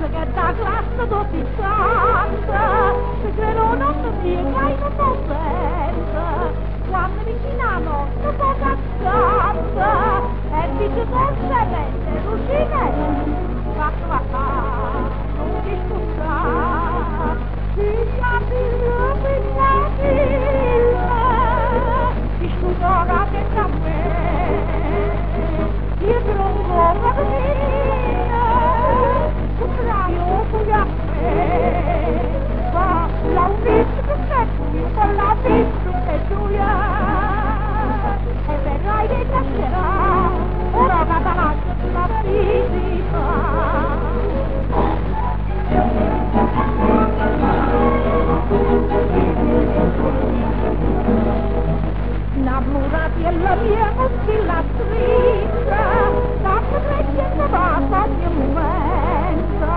che da classe tutti canta, che non ti piega e non ti sente, quando viciniamo non può cantare, e dice dolce mente, lucine, va, non ti scusa, figlia, ti scusa che da me, io tronco la mia, tu traio tu a me, va la visto che tu, con la visto che tu e vedrai che cambierà, ora va davanti sulla visita. Innamorati e la mia oscillatrice, la proteggendo va ogni momento,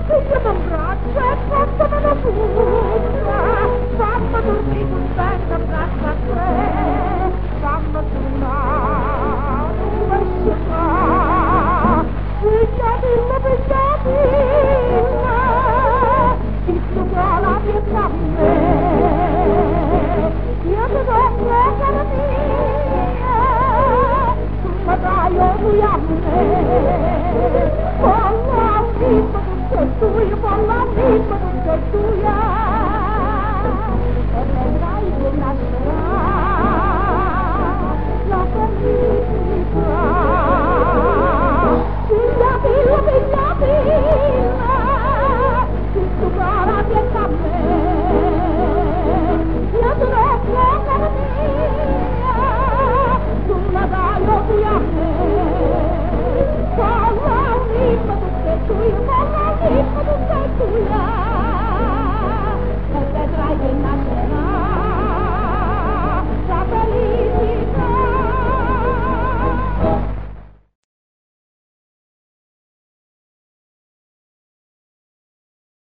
pigliami un braccio e portami la busta, fammi dormire contenta, braccio a te, fammi tornare, pigliatilla, ti suga la pietà a me, io ti do la cara mia, tu mi dai lui a me, con la vita non sei tu, con la vita non sei tu,